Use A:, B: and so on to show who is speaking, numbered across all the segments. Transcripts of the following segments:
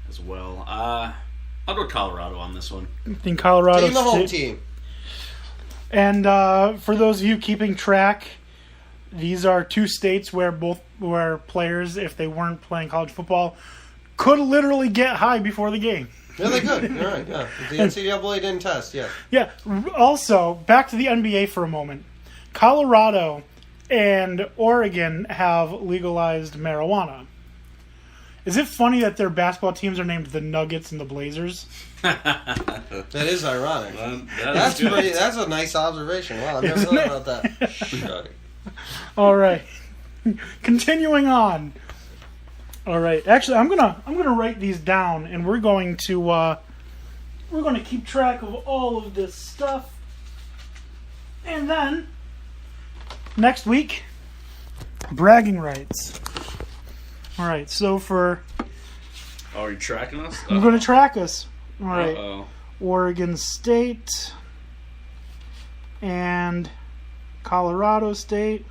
A: as well. I'll go Colorado on this one.
B: I think Colorado
C: Team the home
B: State.
C: team.
B: And for those of you keeping track, these are two states where players, if they weren't playing college football, could literally get high before the game.
C: Yeah, they could. You're right. Yeah, the NCAA didn't test. Yeah.
B: Yeah. Also, back to the NBA for a moment. Colorado and Oregon have legalized marijuana. Is it funny that their basketball teams are named the Nuggets and the Blazers?
C: That is ironic.
A: That's good.
C: That's a nice observation. Wow, I've never thought about that.
B: All right. Continuing on. All right. Actually, I'm gonna write these down, and we're going to keep track of all of this stuff, and then next week, bragging rights. All right. So for
A: Are you tracking us?
B: I'm going to track us. All right.
A: Uh-oh.
B: Oregon State and Colorado State.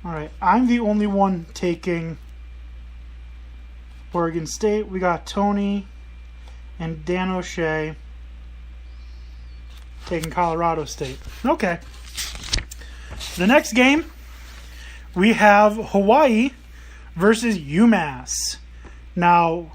B: All right. I'm the only one taking Oregon State. We got Tony and Dan O'Shea taking Colorado State. Okay. The next game, we have Hawaii versus UMass. Now,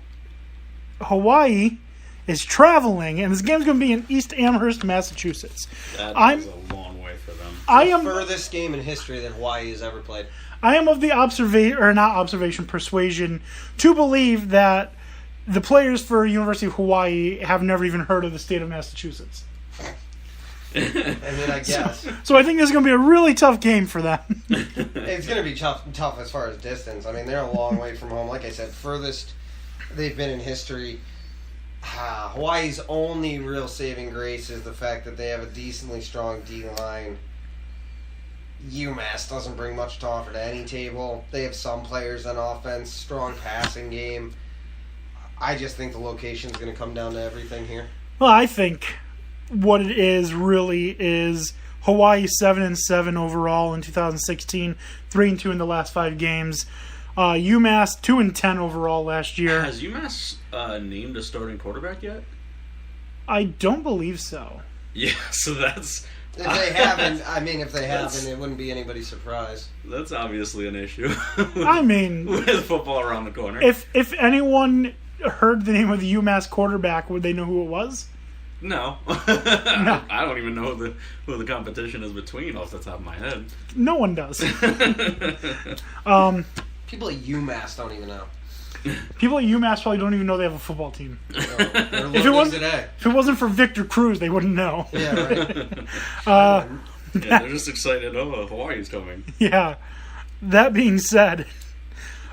B: Hawaii is traveling, and this game's going to be in East Amherst, Massachusetts.
A: That is a long way for them.
C: The furthest game in history that Hawaii has ever played.
B: I am of the persuasion to believe that the players for University of Hawaii have never even heard of the state of Massachusetts.
C: I mean, I guess.
B: So I think this is going to be a really tough game for them.
C: It's going to be tough as far as distance. I mean, they're a long way from home. Like I said, furthest they've been in history. Hawaii's only real saving grace is the fact that they have a decently strong D-line. UMass doesn't bring much to offer to any table. They have some players on offense, strong passing game. I just think the location's going to come down to everything here.
B: Well, I think what it is really is Hawaii 7-7 overall in 2016, 3-2 in the last 5 games. UMass 2-10 overall last year.
A: Has UMass named a starting quarterback yet?
B: I don't believe so.
A: Yeah, so that's...
C: If they haven't, it wouldn't be anybody's surprise.
A: That's obviously an issue.
B: I mean...
A: with football around the corner.
B: If anyone heard the name of the UMass quarterback, would they know who it was?
A: No.
B: No.
A: I don't even know who the competition is between off the top of my head.
B: No one does.
C: People at UMass don't even know.
B: People at UMass probably don't even know they have a football team.
C: They're
B: If it wasn't for Victor Cruz, they wouldn't know.
C: Yeah, right.
A: Yeah, they're just excited. Oh, Hawaii's coming.
B: Yeah. That being said,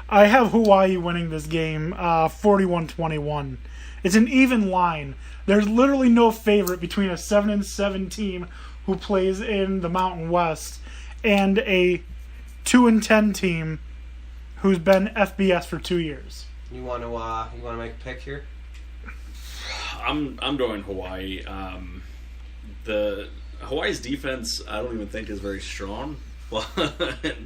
B: I have Hawaii winning this game 41-21. It's an even line. There's literally no favorite between a 7-7 team who plays in the Mountain West and a 2-10 team who's been FBS for 2 years.
C: You want to make a pick here?
A: I'm going Hawaii. The Hawaii's defense, I don't even think is very strong.
C: It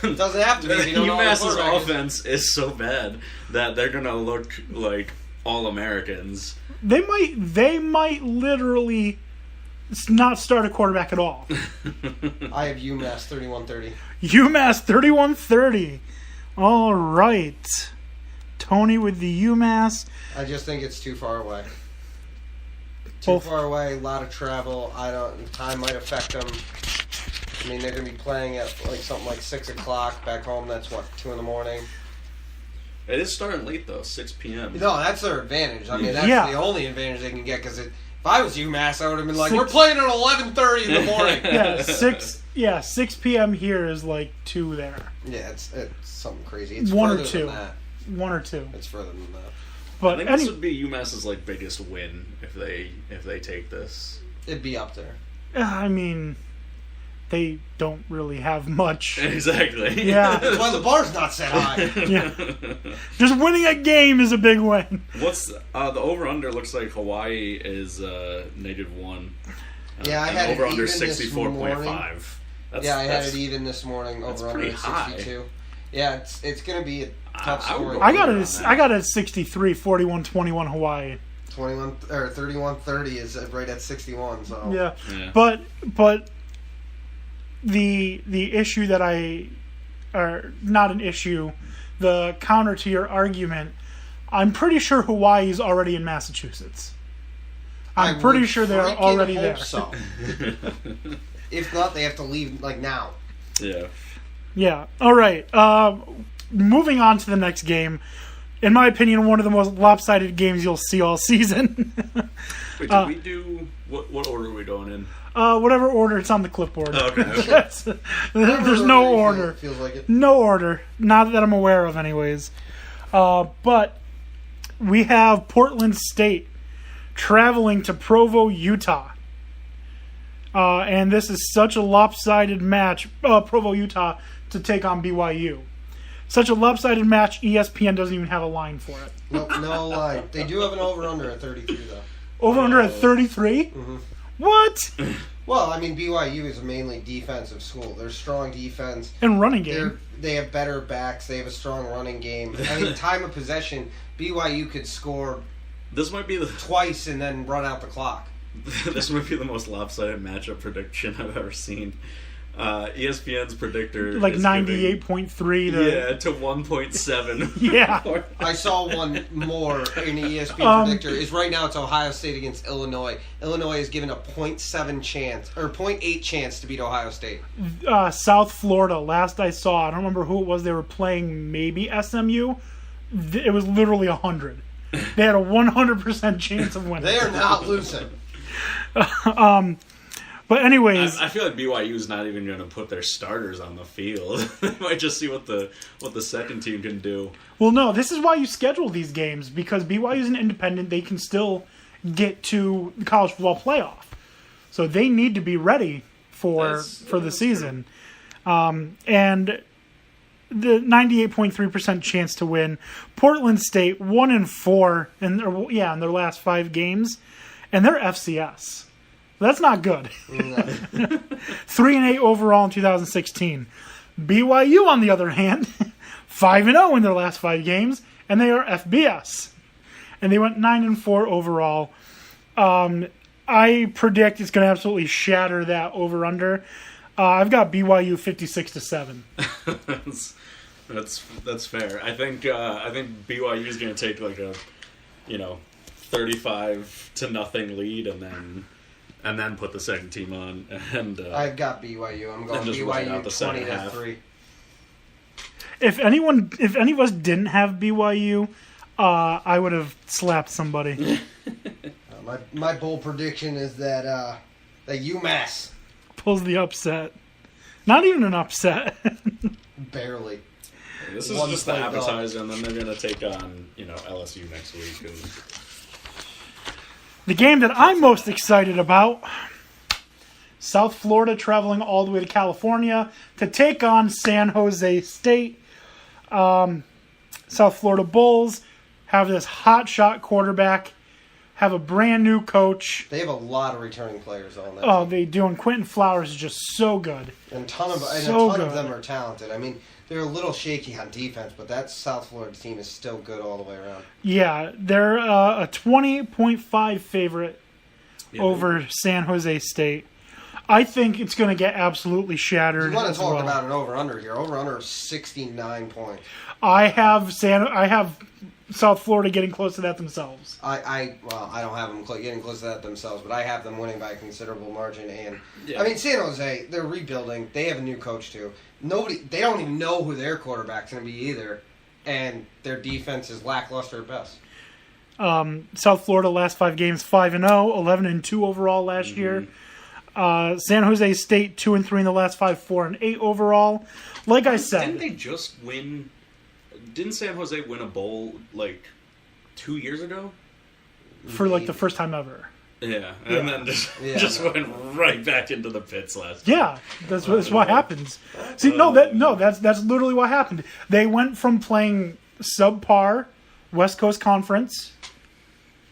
C: doesn't have to be. If you don't know what
A: UMass's
C: quarterback is.
A: offense is so bad that they're gonna look like all Americans.
B: They might literally not start a quarterback at all.
C: I have UMass 31-30.
B: UMass 31-30. All right. Tony with the UMass.
C: I just think it's too far away.
B: Both.
C: Far away, a lot of travel. Time might affect them. I mean, they're going to be playing at something like 6 o'clock back home. That's 2 in the morning.
A: It is starting late though, 6 p.m.
C: No, that's their advantage. I mean, that's
B: Yeah.
C: the only advantage they can get. Because if I was UMass, I would have been like, we're playing at 11:30 in the morning.
B: Yeah, 6 p.m. here is like 2 there.
C: Yeah, it's something crazy. It's
B: 1 or
C: further
B: 2.
C: than that.
B: 1 or 2.
C: It's further than that.
A: I
B: But
A: think this would be UMass's biggest win if they take this.
C: It'd be up there.
B: I mean, they don't really have much.
A: Exactly.
B: Yeah.
C: That's why the bar's not set high.
B: Yeah. Just winning a game is a big win.
A: What's the over-under? Looks like Hawaii is -1.
C: Yeah, I had it
A: over-under
C: even this morning.
A: 64.5.
C: I had it even this morning.
A: That's
C: Over under
A: pretty high.
C: 62. Yeah, it's going to be a tough
A: I would
C: scoring.
A: go
B: I got
A: over
B: it.
A: on
B: I got it at 63, 41-21 Hawaii.
C: 21 or 31-30 is right at 61. So
B: Yeah,
A: Yeah.
B: but the issue that or not an issue, the counter to your argument, I'm pretty sure Hawaii is already in Massachusetts. I'm
C: I
B: pretty
C: would
B: sure they're
C: freaking
B: already
C: hope
B: there.
C: So. If not, they have to leave like now.
A: Yeah.
B: Yeah. All right. Moving on to the next game. In my opinion, one of the most lopsided games you'll see all season.
A: Wait, did we do what order are we going in?
B: Whatever order it's on the clipboard.
A: Okay.
B: There's no order.
C: Feels like it.
B: No order. Not that I'm aware of, anyways. But we have Portland State traveling to Provo, Utah. And this is such a lopsided match. Provo, Utah to take on BYU. Such a lopsided match, ESPN doesn't even have a line for it.
C: Nope, no line. They do have an over-under at 33, though.
B: Over under at 33?
C: Mhm.
B: What?
C: Well, I mean, BYU is mainly defensive school. They're strong defense.
B: And running game.
C: They have better backs. They have a strong running game. I mean, time of possession, BYU could score
A: This might be the
C: twice and then run out the clock.
A: this might be the most lopsided matchup prediction I've ever seen. ESPN's predictor
B: Like
A: is
B: 98.3
A: giving,
B: to...
A: to 1.7.
B: Yeah.
C: I saw one more in the ESPN predictor. Is right now it's Ohio State against Illinois. Illinois is given a 0.7 chance or 0.8 chance to beat Ohio State.
B: South Florida, last I saw, I don't remember who it was, they were playing maybe SMU. It was literally 100. They had a 100% chance of winning.
C: They are not losing.
B: But anyways,
A: I feel like BYU's not even going to put their starters on the field. They might just see what the second team can do.
B: well, no, this is why you schedule these games, because BYU is an independent. They can still get to the college football playoff. So they need to be ready for the season. And the 98.3% chance to win. Portland State 1-4 in their last 5 games, and they're FCS. That's not good.
C: No.
B: 3-8 overall in 2016. BYU, on the other hand, 5-0 in their last 5 games, and they are FBS. And they went 9-4 overall. I predict it's going to absolutely shatter that over/under. I've got BYU 56-7.
A: That's fair. I think BYU is going to take like a 35-0 lead and then put the second team on and
C: I've got BYU. I'm going
A: just ride out
C: BYU
A: the second half.
C: 20-3.
B: If any of us didn't have BYU, I would have slapped somebody.
C: My bold prediction is that UMass
B: Pulls the upset. Not even an upset.
C: barely.
A: this is
C: One
A: just the
C: point dog.
A: appetizer, and then they're going to take on LSU next week. And
B: The game that I'm most excited about, South Florida traveling all the way to California to take on San Jose State. South Florida Bulls have this hotshot quarterback, have a brand new coach.
C: They have a lot of returning players on that.
B: Oh, they do, and Quentin Flowers is just so good.
C: And a ton of
B: good.
C: them are talented. I mean, they're a little shaky on defense, but that South Florida team is still good all the way around.
B: Yeah, they're a 20.5 favorite over San Jose State. I think it's going to get absolutely shattered.
C: You want
B: as
C: to talk
B: well.
C: about an over/under here? Over/under is 69 points.
B: I have South Florida getting close to that themselves.
C: I don't have them getting close to that themselves, but I have them winning by a considerable margin. And
A: Yeah.
C: I mean, San Jose, they're rebuilding. They have a new coach too. They don't even know who their quarterback's going to be either, and their defense is lackluster at best.
B: South Florida last 5 games 5-0, 11-2 overall last year. San Jose State 2-3 in the last 5, 4-8 overall. Like I said,
A: didn't they just win? Didn't San Jose win a bowl like 2 years ago?
B: for like the first time ever.
A: Yeah, and then just went right back into the pits last year.
B: Yeah, that's what happens. See, that's literally what happened. They went from playing subpar West Coast Conference,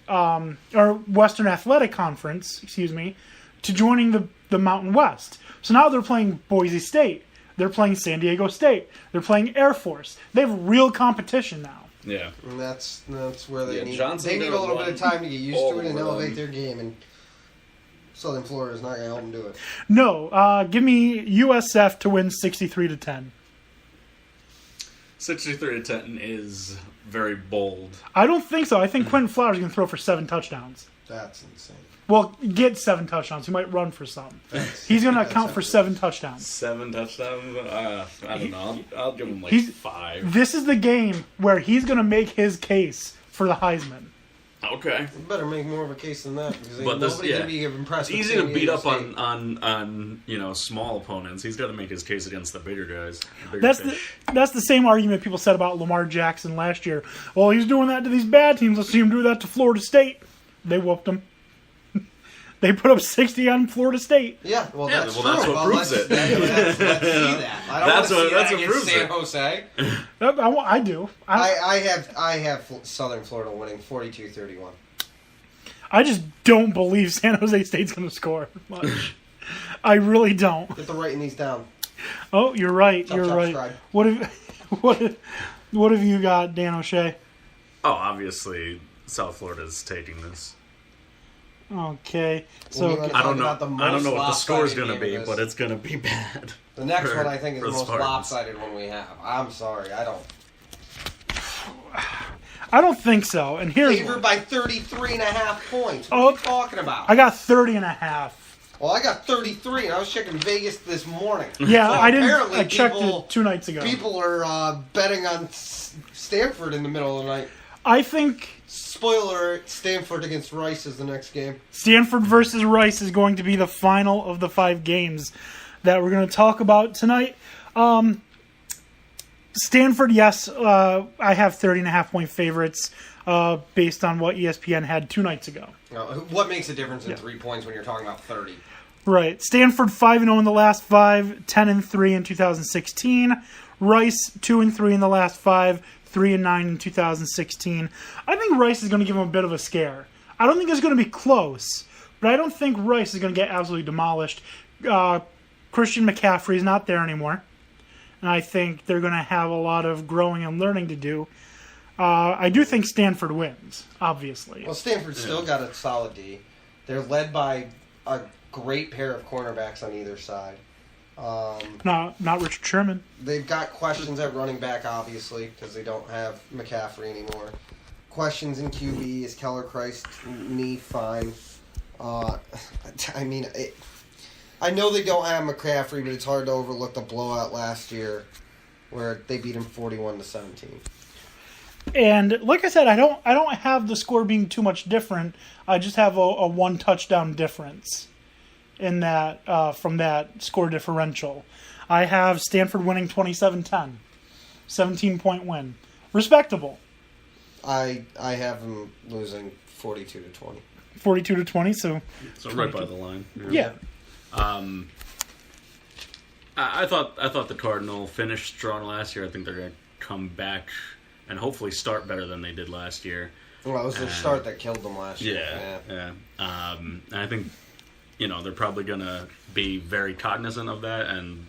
B: or Western Athletic Conference, excuse me, to joining the Mountain West. So now they're playing Boise State, They're playing San Diego State. They're playing Air Force. They have real competition now.
A: Yeah.
C: And that's where they need.
A: Johnson
C: They need
A: did
C: a little
A: one
C: bit of time to get used
A: all
C: to it and
A: over
C: elevate
A: them.
C: their game. And Southern Florida is not going to help them do it.
B: No, give me USF to win 63-10.
A: 63-10 is very bold.
B: I don't think so. I think Quentin Flowers is going to throw for 7 touchdowns.
C: That's insane.
B: Well, get 7 touchdowns. He might run for some. He's going to account for 7 touchdowns.
A: 7 touchdowns? I don't know. I'll give him like
B: He's-
A: 5.
B: This is the game where he's going to make his case for the Heisman.
A: Okay.
C: You better make more of a case than that because
A: But
C: nobody
A: this,
C: can be impressed.
A: It's
C: with
A: easy to
C: San
A: beat
C: Diego
A: up
C: State.
A: on small opponents. He's got to make his case against the bigger guys. The bigger
B: That's the same argument people said about Lamar Jackson last year. Well, he's doing that to these bad teams. Let's see him do that to Florida State. They whooped him. They put up 60 on Florida State.
C: Yeah, well,
A: Yeah,
C: that's
A: well,
C: true.
A: that's what proves
C: let's,
A: it.
C: Let's see that. I don't
A: That's
C: want to
A: what-
C: see
A: that's
C: that
A: what
C: against
A: proves
C: San
A: it.
C: Jose.
B: I do.
C: I have Southern Florida winning 42-31.
B: I just don't believe San Jose State's going to score much. I really don't.
C: Get the writing these down.
B: Oh, you're right.
C: Chop,
B: You're
C: chop,
B: right.
C: scribe.
B: What have you got, Dan O'Shea?
A: Oh, obviously, South Florida's taking this.
B: Okay,
C: Well,
B: so
C: we wanna
A: I don't know.
C: Talk about the
A: I don't know
C: most
A: what the score's
C: lopsided
A: going to
C: game
A: be,
C: of
A: but
C: this.
A: it's going to be bad.
C: The next
A: for-
C: one I think is
A: for
C: the most
A: Spartans.
C: lopsided one we have. I'm sorry, I don't.
B: I don't think so. And here's
C: Favored by 33.5 points. What
B: Oh.
C: are you talking about?
B: I got 30 and a half.
C: Well, I got 33, and I was checking Vegas this morning.
B: Yeah,
C: So
B: I didn't.
C: apparently
B: I checked
C: people,
B: it 2 nights ago.
C: People are betting on Stanford in the middle of the night.
B: I think
C: Spoiler alert, Stanford against Rice is the next game.
B: Stanford versus Rice is going to be the final of the 5 games that we're going to talk about tonight. Stanford, yes, I have 30.5-point favorites based on what ESPN had 2 nights ago.
C: Now, what makes a difference in 3 points when you're talking about 30?
B: Right. Stanford 5-0 in the last 5, 10-3 in 2016. Rice 2-3 in the last 5, 3-9 in 2016. I think Rice is going to give them a bit of a scare. I don't think it's going to be close, but I don't think Rice is going to get absolutely demolished. Christian McCaffrey is not there anymore, and I think they're going to have a lot of growing and learning to do. I do think Stanford wins, obviously.
C: Well, Stanford's still got a solid D. They're led by a great pair of cornerbacks on either side.
B: Not Richard Sherman.
C: They've got questions at running back, obviously, because they don't have McCaffrey anymore. Questions in QB. Is Keller Christ knee fine? I know they don't have McCaffrey, but it's hard to overlook the blowout last year where they beat him 41-17.
B: And like I said, I don't have the score being too much different. I just have a 1 touchdown difference in that from that score differential. I have Stanford winning 27-10. 17-point win. Respectable.
C: I have them losing 42-20.
B: 42-20, so
A: right by the line.
B: yeah.
A: I thought the Cardinal finished strong last year. I think they're going to come back and hopefully start better than they did last year.
C: Well, it was their start that killed them last year.
A: Yeah. And I think, they're probably going to be very cognizant of that, and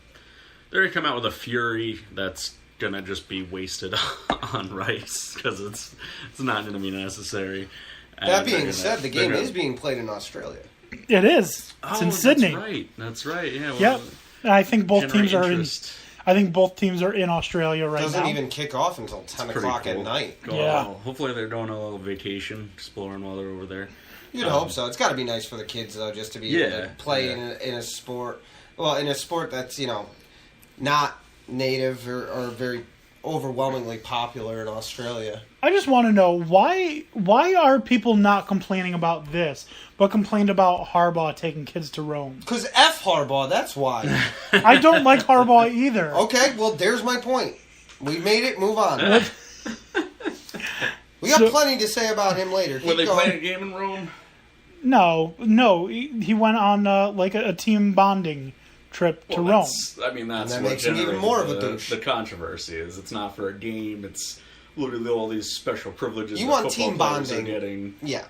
A: they're going to come out with a fury that's going to just be wasted on Rice, because it's not going to be necessary.
C: That being said, the game is being played in Australia.
B: It is. It's in Sydney.
A: That's right. Yeah. Well,
B: Yep. I think both teams are in.
A: interest.
B: I think both teams are in Australia right
C: Doesn't
B: now.
C: even kick off until 10
A: Pretty
C: o'clock
A: cool.
C: at night.
B: Yeah.
A: Hopefully they're doing a little vacation, exploring while they're over there.
C: You'd hope so. It's got to be nice for the kids, though, just to be able to play
A: yeah.
C: in a sport. Well, in a sport that's, not native or very overwhelmingly popular in Australia.
B: I just want to know why are people not complaining about this, but complained about Harbaugh taking kids to Rome?
C: Because F Harbaugh, that's why.
B: I don't like Harbaugh either.
C: Okay, well, there's my point. We made it. Move on. We got plenty to say about him later.
A: Were they
C: Keep going.
A: playing a game in Rome?
B: No. He went on a team bonding trip to Rome.
A: That's
C: And
A: what
C: that makes him even
A: generated
C: more of a douche.
A: The controversy is it's not for a game. It's literally all these special privileges.
C: You
A: that
C: want
A: football
C: team
A: players
C: bonding.
A: Are getting.
C: Yeah.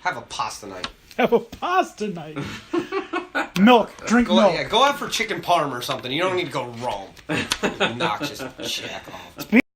C: Have a pasta night.
B: Have a pasta night. Milk. Drink
C: Go,
B: milk.
C: yeah, go out for chicken parm or something. You don't need to go Rome. Obnoxious jack off.